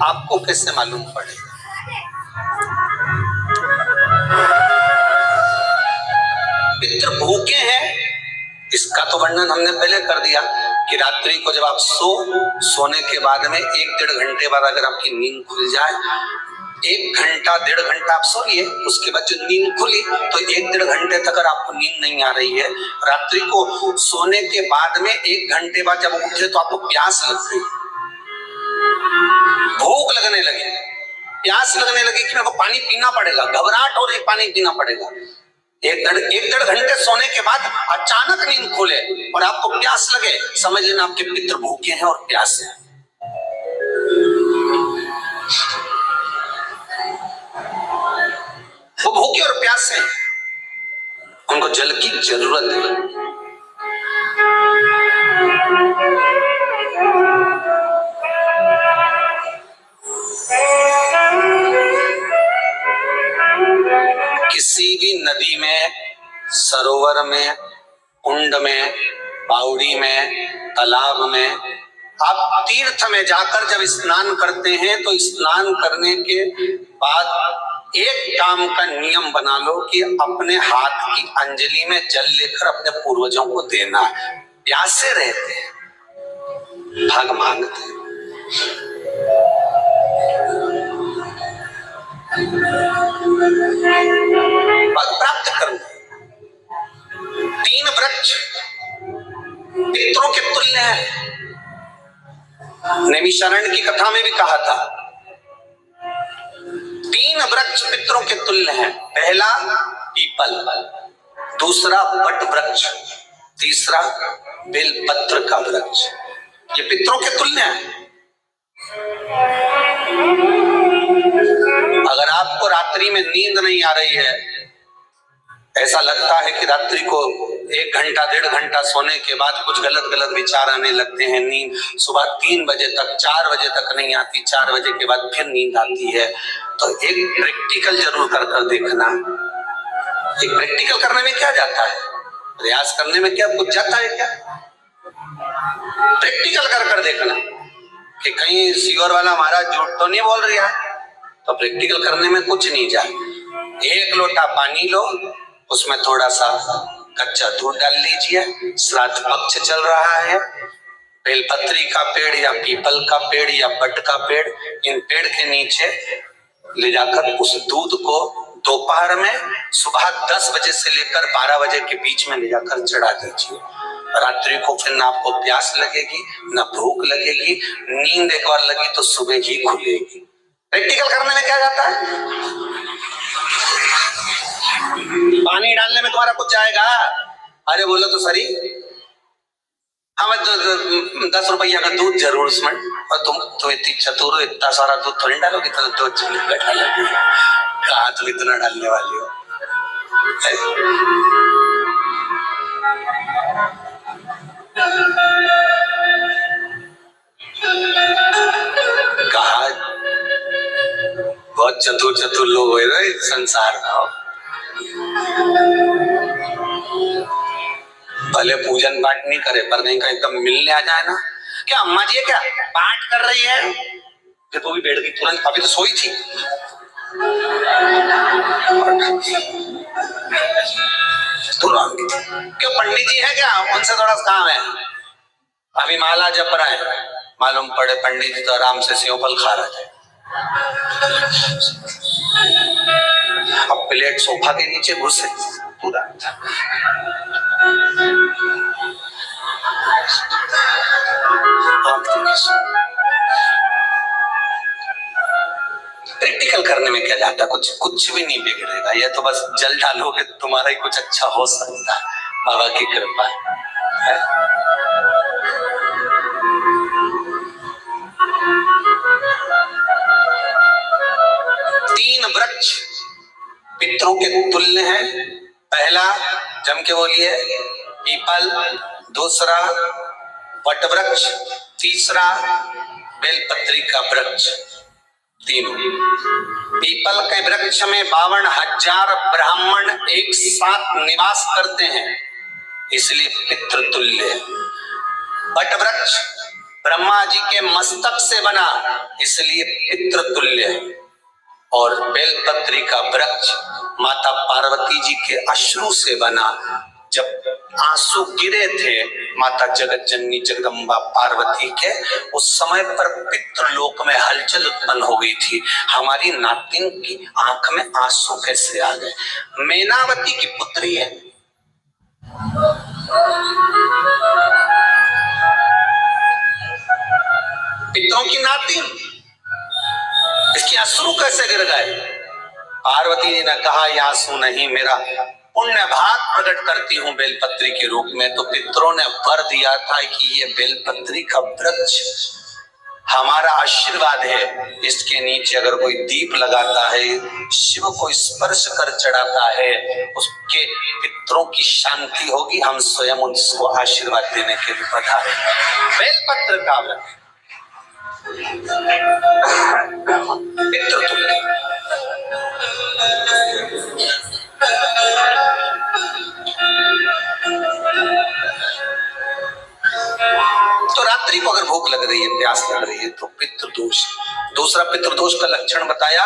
आपको कैसे मालूम पड़ेगा? पितृ भूखे हैं, इसका तो वर्णन हमने पहले कर दिया कि रात्रि को जब आप सोने के बाद में 1-1.5 घंटे बाद अगर आपकी नींद खुल जाए, 1 घंटा 1.5 घंटा आप सोइए, उसके बाद जो नींद खुली तो 1-1.5 घंटे तक अगर आपको नींद नहीं आ रही है, रात्रि को सोने के बाद में 1 घंटे बाद जब उठे तो आपको प्यास लग गई, भूख लगने लगी, प्यास लगने लगी कि मेरे को पानी पीना पड़ेगा, घबराहट हो रही, पानी पीना पड़ेगा। 1-1.5 घंटे सोने के बाद अचानक नींद खुले और आपको प्यास लगे, समझ लेना आपके पितृ भूखे हैं और प्यास है। वो भूखे और प्यास है, उनको जल की जरूरत है। किसी भी नदी में, सरोवर में, कुंड में, बावड़ी में, तालाब में, आप तीर्थ में जाकर जब स्नान करते हैं तो स्नान करने के बाद एक काम का नियम बना लो कि अपने हाथ की अंजलि में जल लेकर अपने पूर्वजों को देना है। प्यासे रहते हैं, भाग मांगते हैं। पद प्राप्त करो। 3 वृक्ष पितरों के तुल्य है। नैमिषारण्य की कथा में भी कहा था 3 वृक्ष पितरों के तुल्य हैं। पहला पीपल, दूसरा वट वृक्ष, तीसरा बेलपत्र का वृक्ष। ये पितरों के तुल्य हैं। अगर आपको रात्रि में नींद नहीं आ रही है, ऐसा लगता है कि रात्रि को 1 घंटा 1.5 घंटा सोने के बाद कुछ गलत गलत विचार आने लगते हैं, नींद सुबह 3 बजे तक 4 बजे तक नहीं आती, 4 बजे के बाद फिर नींद आती है, तो एक प्रैक्टिकल जरूर कर देखना। एक प्रैक्टिकल करने में क्या जाता है, प्रयास करने में क्या कुछ जाता है क्या? प्रैक्टिकल कर देखना कि कहीं सीवर वाला महाराज झूठ तो नहीं बोल रहा है, तो प्रैक्टिकल करने में कुछ नहीं जाए। 1 लोटा पानी लो, उसमें थोड़ा सा कच्चा दूध डाल लीजिए, श्राद्ध पक्ष चल रहा है, बेलपत्री का पेड़ या पीपल का पेड़ या बट का पेड़, इन पेड़ के नीचे ले जाकर उस दूध को दोपहर में सुबह 10 बजे से लेकर 12 बजे के बीच में ले जाकर चढ़ा दीजिए। रात्रि को फिर ना आपको प्यास लगेगी, ना भूख लगेगी, नींद एक बार लगी तो सुबह ही खुलेगी। प्रैक्टिकल करने में क्या जाता है? पानी डालने में तुम्हारा कुछ जाएगा? अरे बोलो तो सही, हमें तो 10 रुपया का दूध जरूर उसमें, और तुम इतनी चतुर हो, इतना सारा दूध थोड़ी डालोगी, तो 2 चम्मच बैठा लगे, कहा तुम इतना डालने वाली हो? कहा बहुत चतुर लोग हो रहे संसार में, भले पूजन पाठ नहीं करे पर नहीं का एकदम मिलने आ जाए ना, क्या अम्मा जी है क्या पाठ कर रही है, फिर वो भी बैठ गई तुरंत, अभी तो सोई थी। तुरंत क्यों पंडित जी है क्या, उनसे थोड़ा काम है, अभी माला जप रहा है, मालूम पड़े पंडित जी तो आराम से सेव फल खा रहे थे। अब प्लेट सोफा के नीचे घुसे पूरा। प्रैक्टिकल करने में क्या जाता, कुछ भी नहीं बिगड़ेगा, ये तो बस जल डालोगे तुम्हारा ही कुछ अच्छा हो सकता है, बाबा की कृपा है। 3 वृक्ष पितरों के तुल्य हैं। पहला जम के बोलिए पीपल, दूसरा वट वृक्ष, तीसरा बेलपत्री का वृक्ष। तीनों पीपल के वृक्ष में 52,000 ब्राह्मण एक साथ निवास करते हैं, इसलिए पितृतुल्य। वट वृक्ष ब्रह्मा जी के मस्तक से बना, इसलिए पितृतुल्य है। और बेलपत्री का वृक्ष माता पार्वती जी के अश्रु से बना। जब आंसू गिरे थे माता जगत जननी जगदम्बा पार्वती के, उस समय पर पितृलोक में हलचल उत्पन्न हो गई थी। हमारी नातिन की आंख में आंसू कैसे आ गए? मैनावती की पुत्री है, पितरों की नातिन, इसके अश्रु कैसे गिर गए? पार्वती जी ने कहा, ये आंसू नहीं, मेरा पुण्य भाग प्रकट करती हूँ बेलपत्री के रूप में। तो पितरों ने वर दिया था कि ये बेलपत्री का वृक्ष हमारा आशीर्वाद है, इसके नीचे अगर कोई दीप लगाता है, शिव को स्पर्श कर चढ़ाता है, उसके पितरों की शांति होगी। हम स्वयं उसको आशीर्वाद देने के लिए पधारे। बेलपत्र का वृक्ष पितृतुल्य। तो रात्रि को अगर भूख लग रही है, प्यास लग रही है, तो पितृदोष। दूसरा पितृदोष का लक्षण बताया,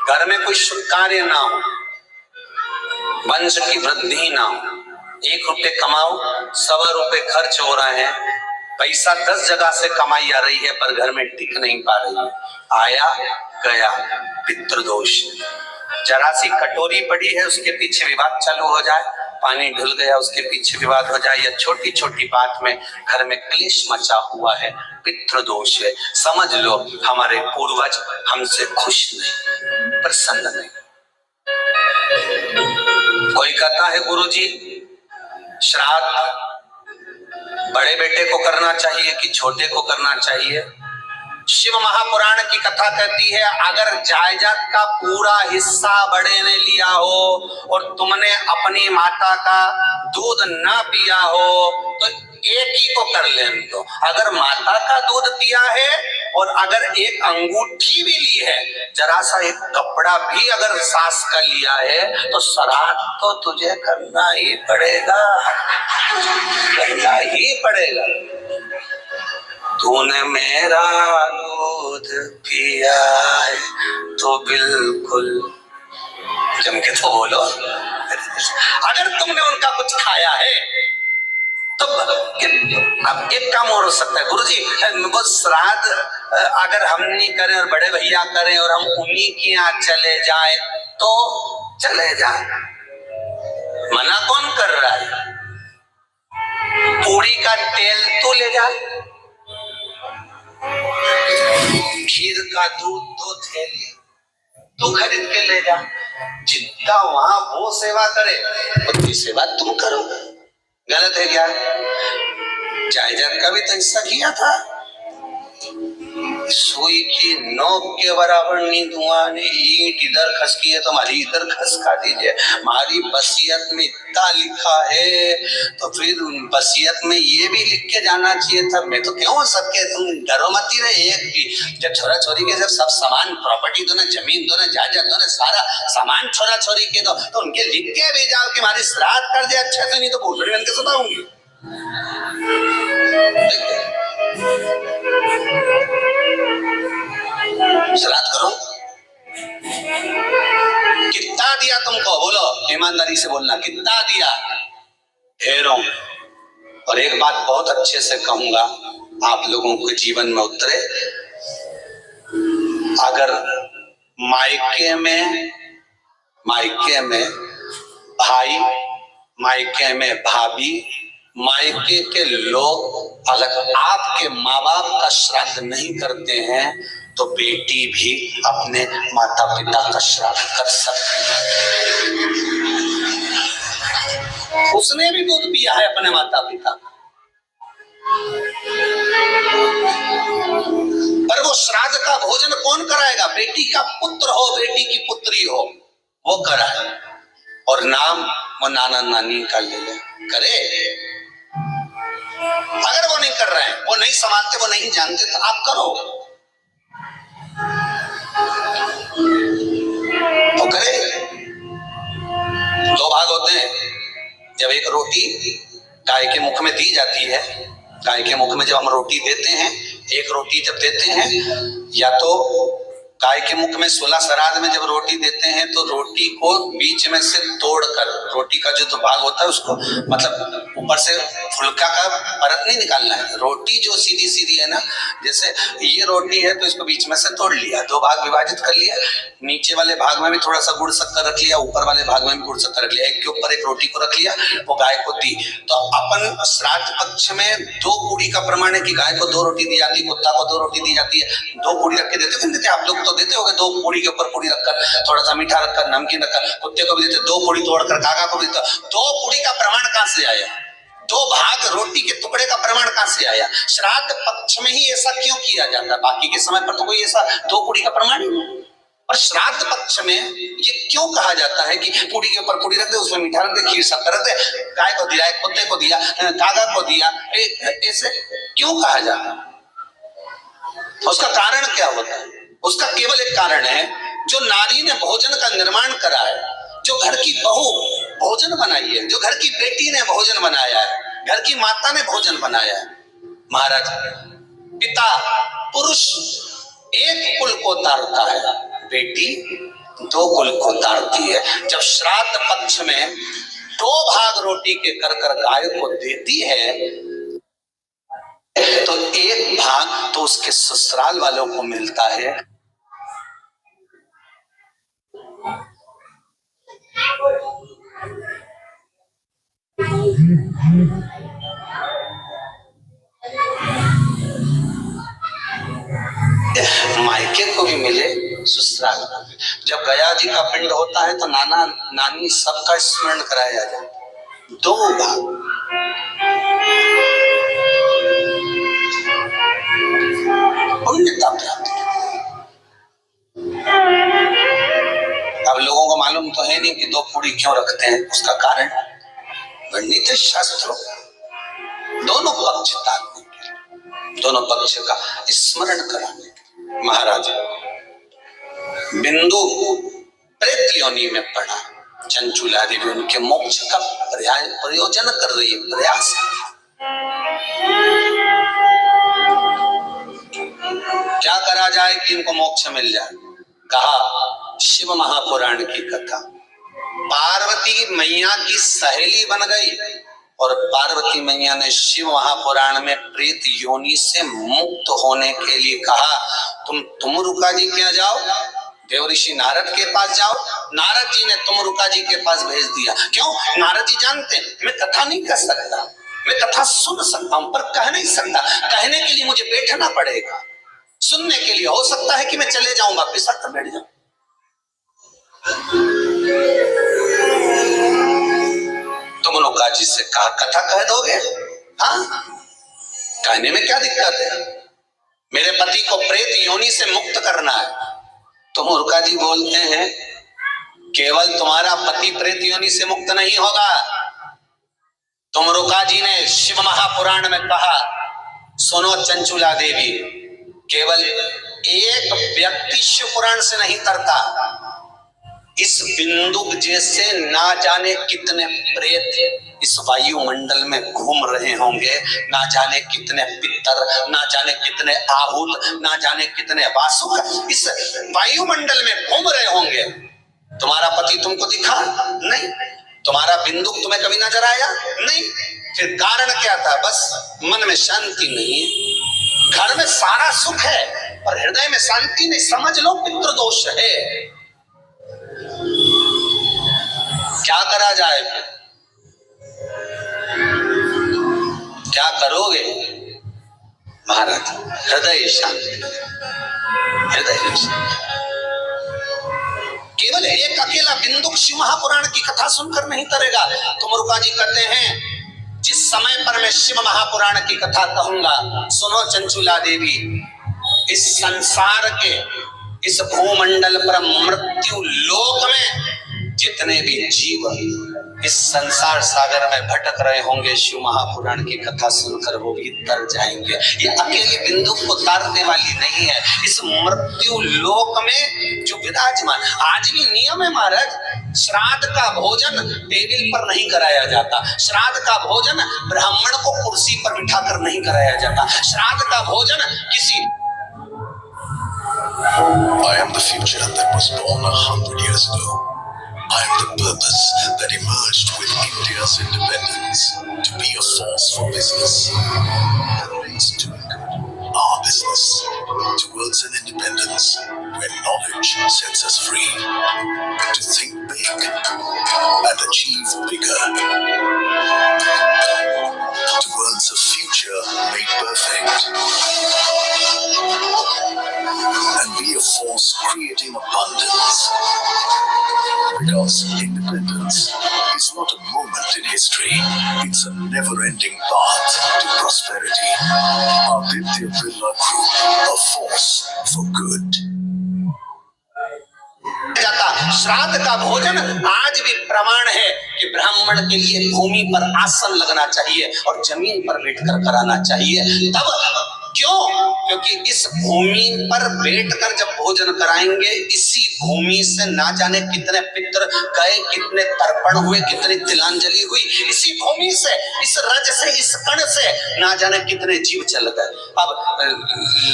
घर में कोई शुभ कार्य ना हो, वंश की वृद्धि ना हो। 1 रुपए कमाओ, 1.25 रुपए खर्च हो रहे हैं, पैसा 10 जगह से कमाई आ रही है पर घर में टिक नहीं पा रही है, आया गया, पितृदोष। जरा सी कटोरी पड़ी है, उसके पीछे विवाद चालू हो जाए, पानी ढुल गया, उसके पीछे विवाद हो जाए, या छोटी छोटी बात में घर में क्लेश मचा हुआ है, पितृदोष है। समझ लो हमारे पूर्वज हमसे खुश नहीं, प्रसन्न नहीं। कोई कहता है गुरुजी श्राद्ध बड़े बेटे को करना चाहिए कि छोटे को करना चाहिए? शिव महापुराण की कथा कहती है, अगर जायदाद का पूरा हिस्सा बड़े ने लिया हो और तुमने अपनी माता का दूध ना पिया हो तो एक ही को कर लेने दो। अगर माता का दूध पिया है और अगर एक अंगूठी भी ली है, जरा सा एक कपड़ा भी अगर सास का लिया है, तो श्राद्ध तो तुझे करना ही पड़ेगा, करना ही पड़ेगा। तूने मेरा दूध पिया है तो बिल्कुल जम के तो बोलो। अगर तुमने उनका कुछ खाया है तो अब एक काम और हो सकता है, गुरुजी वो श्राद्ध अगर हम नहीं करें और बड़े भैया करें और हम उन्हीं के यहाँ चले जाए तो चले जाए, मना कौन कर रहा है? पूरी का तेल तो ले जा, खीर का दूध तो थैली तू खरीद के ले जा। जितना वहां वो सेवा करे उतनी सेवा तुम करो। गलत है क्या? जायदाद का भी तो हिस्सा किया था। सुई की नोक के बराबर नींद हुआ ने, ईंट इधर खसकी है तुम्हारी इधर खसका दीजिए। हमारी बसियत में इतना लिखा है तो फिर बसियत में ये भी लिख के जाना चाहिए था। मैं तो क्यों सबके, तुम डरो मत ही रहे एक भी। जब छोरा छोरी के जब सब सामान प्रॉपर्टी दो ना, जमीन दो ना, जायदाद दो ना, सारा सामान छोरा छोरी के दो, तो उनके लिख के भेजा कि हमारी श्राद्ध कर दे अच्छे से, नहीं तो भूल बन के सुनाऊंगी। श्राद्ध करो। कितना दिया तुमको? बोलो, ईमानदारी से बोलना, कितना दिया? ढेरों। और एक बात बहुत अच्छे से कहूंगा, आप लोगों के जीवन में उतरे। अगर मायके में भाई, मायके में भाभी, मायके के लोग अगर आपके माँ बाप का श्राद्ध नहीं करते हैं तो बेटी भी अपने माता पिता का श्राद्ध कर सकती है। उसने भी दूध पिया है अपने माता पिता का, पर वो श्राद्ध का भोजन कौन कराएगा? बेटी का पुत्र हो, बेटी की पुत्री हो, वो कराए। और नाम वो नाना नानी का ले ले, करे। अगर वो नहीं कर रहे हैं, वो नहीं संभालते, वो नहीं जानते, तो आप करो, तो करे। 2 भाग होते हैं। जब एक रोटी गाय के मुख में दी जाती है गाय के मुख में जब हम रोटी देते हैं, एक रोटी जब देते हैं, या तो गाय के मुख में 16 श्राद्ध में जब रोटी देते हैं तो रोटी को बीच में से तोड़कर, रोटी का जो भाग होता है उसको, मतलब ऊपर से फुलका का परत नहीं निकालना है, रोटी जो सीधी सीधी है ना, जैसे ये रोटी है तो इसको बीच में से तोड़ लिया, 2 भाग विभाजित कर लिया, नीचे वाले भाग में भी थोड़ा सा गुड़ शक्कर रख लिया, ऊपर वाले भाग में भी गुड़ शक्कर रख लिया, एक के ऊपर एक रोटी को रख लिया, वो गाय को दी। तो अपन श्राद्ध पक्ष में 2 पूड़ी का प्रमाण है कि गाय को 2 रोटी दी जाती है, कुत्ता को 2 रोटी दी जाती है, 2 पूड़ी रख के देते आप लोग तो देते होगे, 2 पूड़ी के ऊपर पूड़ी रखकर, थोड़ा सा मीठा रखकर, नमकीन रखकर, कुत्ते को भी देते, 2 पूड़ी तोड़कर काका को भी देते। 2 पूड़ी का प्रमाण कहां से आया? 2 भाग रोटी के टुकड़े का प्रमाण कहां से आया? श्राद्ध पक्ष में ही ऐसा क्यों किया जाता है? बाकी के समय पर तो कोई ऐसा 2 पूड़ी का प्रमाण ही नहीं। और श्राद्ध पक्ष में ये क्यों कहा जाता है कि पूड़ी के ऊपर पूड़ी रख दे, उसमें मीठा रख दे, खीर शक्कर रख दे, गाय को दिया, कुत्ते को दिया, काका को दिया, ऐसे क्यों कहा जाता है? उसका कारण क्या होता है? उसका केवल एक कारण है, जो नारी ने भोजन का निर्माण करा है, जो घर की बहू भोजन बनाई है, जो घर की बेटी ने भोजन बनाया है, घर की माता ने भोजन बनाया है। महाराज, पिता पुरुष एक कुल को तारता है, बेटी 2 कुल को तारती है। जब श्राद्ध पक्ष में 2 भाग रोटी के कर गाय को देती है तो 1 भाग तो उसके ससुराल वालों को मिलता है। मायके को भी मिले, ससुराल को भी। जब गया जी का पिंड होता है तो नाना नानी सबका स्मरण कराया जाता है। 2 भाग पुण्यता प्राप्त। अब लोगों को मालूम तो है नहीं कि 2 पूड़ी क्यों रखते हैं, उसका कारण वर्णित है शास्त्रों, दोनों पक्ष ताकने के, दोनों पक्ष का स्मरण कराने के। महाराज, बिंदु प्रेत योनि में पड़ा, चंचुला देवी उनके मोक्ष का प्रयोजन कर रही है, प्रयास। क्या करा जाए कि इनको मोक्ष मिल जाए? कहा शिव महापुराण की कथा। पार्वती मैया की सहेली बन गई और पार्वती मैया ने शिव महापुराण में प्रेत योनि से मुक्त होने के लिए कहा, तुम रुका जी क्या जाओ, देवऋषि नारद के पास जाओ। नारद जी ने तुमरुका जी के पास भेज दिया। क्यों? नारद जी जानते हैं मैं कथा नहीं कर सकता, मैं कथा सुन सकता हूं पर कह नहीं सकता, कहने के लिए मुझे बैठना पड़ेगा, सुनने के लिए हो सकता है कि मैं चले जाऊं वापिस आकर बैठ जाऊं। तुमरुका जी से कहा कथा कह दोगे? हाँ, कहने में क्या दिक्कत है, मेरे पति को प्रेत योनि से मुक्त करना है। तुमरुका जी बोलते हैं केवल तुम्हारा पति प्रेत योनि से मुक्त नहीं होगा। तुमरुका जी ने शिव महापुराण में कहा, सुनो चंचुला देवी, केवल एक व्यक्ति शिव पुराण से नहीं तरता, इस बिंदु जैसे ना जाने कितने प्रेत इस वायुमंडल में घूम रहे होंगे, ना जाने कितने पितर, ना जाने कितने आहूत, ना जाने कितने वासुक इस वायुमंडल में घूम रहे होंगे। तुम्हारा पति तुमको दिखा नहीं, तुम्हारा बिंदु तुम्हें कभी नजर आया नहीं, फिर कारण क्या था? बस मन में शांति नहीं है, घर में सारा सुख है और हृदय में शांति नहीं, समझ लो पितृदोष है। क्या करा जाए? क्या करोगे? महाराज, हृदय शांति, हृदय शांति। केवल एक अकेला बिंदु शिव महापुराण की कथा सुनकर नहीं करेगा। तुमरुका जी कहते हैं जिस समय पर मैं शिव महापुराण की कथा कहूंगा, सुनो चंचुला देवी, इस संसार के इस भूमंडल पर मृत्यु लोक में जितने भी जीव इस संसार सागर में भटक रहे होंगे, शिव महापुराण की कथा सुनकर वो भी तर जाएंगे। ये अकेले बिंदु को तारने वाली नहीं है, इस मृत्यु लोक में जो विराजमान आज भी नियम है महाराज, श्राद्ध का भोजन टेबल पर नहीं कराया जाता, श्राद्ध का भोजन ब्राह्मण को कुर्सी पर बिठाकर नहीं कराया जाता, श्राद्ध का भोजन किसी I am the future that was born 100 years ago. I am the purpose that emerged with India's independence to be a force for business. And makes doing good our business towards an independence where knowledge sets us free to think big and achieve bigger. Towards a future made perfect. And be a force creating abundance. Because independence is not a moment in history, it's a never-ending path to prosperity. Aditya Birla Group, a force for good. जाता श्राद्ध का भोजन आज भी प्रमाण है कि ब्राह्मण के लिए भूमि पर आसन लगना चाहिए और जमीन पर बैठकर कराना चाहिए। तब क्यों? क्योंकि इस भूमि पर बैठकर जब भोजन कराएंगे, इसी भूमि से ना जाने कितने पितृ गए, कितने तर्पण हुए, कितनी तिलांजलि हुई, इसी भूमि से, इस रज से, इस कण से ना जाने कितने जीव चल गए। अब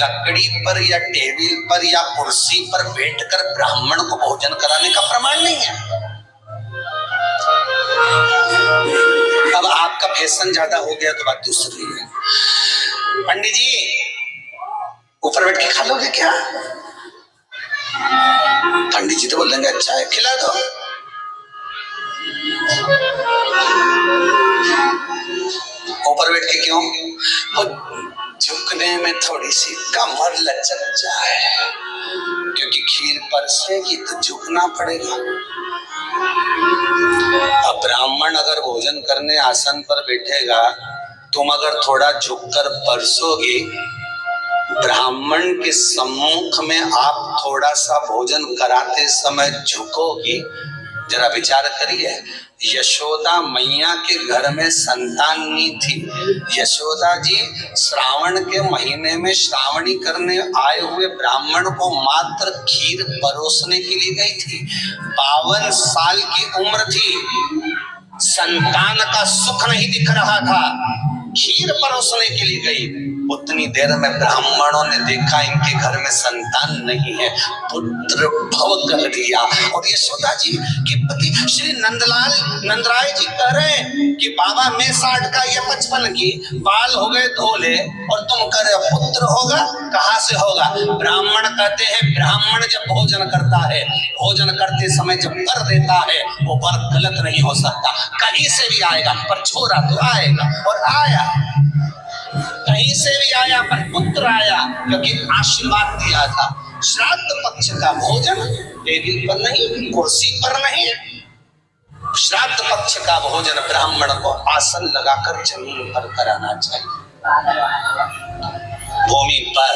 लकड़ी पर या टेबल पर या कुर्सी पर बैठकर ब्राह्मण को भोजन कराने का प्रमाण नहीं है। अब आपका फैशन ज्यादा हो गया तो बात दूसरी है। पंडित जी ऊपर बैठ के खा लोगे क्या? पंडित जी तो बोलेंगे अच्छा है खिला दो। ऊपर बैठ के क्यों? वो झुकने में थोड़ी सी कमर लचक जाए, क्योंकि खीर परसेगी तो झुकना पड़ेगा। अब ब्राह्मण अगर भोजन करने आसन पर बैठेगा, तुम अगर थोड़ा झुककर परसोगी, ब्राह्मण के सम्मुख में आप थोड़ा सा भोजन कराते समय झुकोगी। जरा विचार करिए, यशोदा मैया के घर में संतान नहीं थी। यशोदा जी श्रावण के महीने में श्रावणी करने आए हुए ब्राह्मण को मात्र खीर परोसने के लिए गई थी। 52 साल की उम्र थी, संतान का सुख नहीं दिख रहा था, खीर परोसने के लिए गई। उतनी देर में ब्राह्मणों ने देखा इनके घर में संतान नहीं है, पुत्र भव कर दिया। और यशोदा जी के पति श्री नंदराय जी कह रहे हैं कि बाबा मैं 60 का या 55 की, बाल हो गए धोले और तुम कह रहे हो पुत्र होगा, कहाँ से होगा? ब्राह्मण कहते हैं ब्राह्मण जब भोजन करता है, भोजन करते समय जब कर देता है, वो वर गलत नहीं हो सकता, कहीं से भी आएगा, पर छोरा तो आएगा। और आया, कहीं से भी आया, पर पुत्र आया, क्योंकि आशीर्वाद दिया था। श्राद्ध पक्ष का भोजन टेबल पर नहीं, कुर्सी पर नहीं, श्राद्ध पक्ष का भोजन ब्राह्मण को आसन लगाकर जमीन पर कराना चाहिए। भूमि पर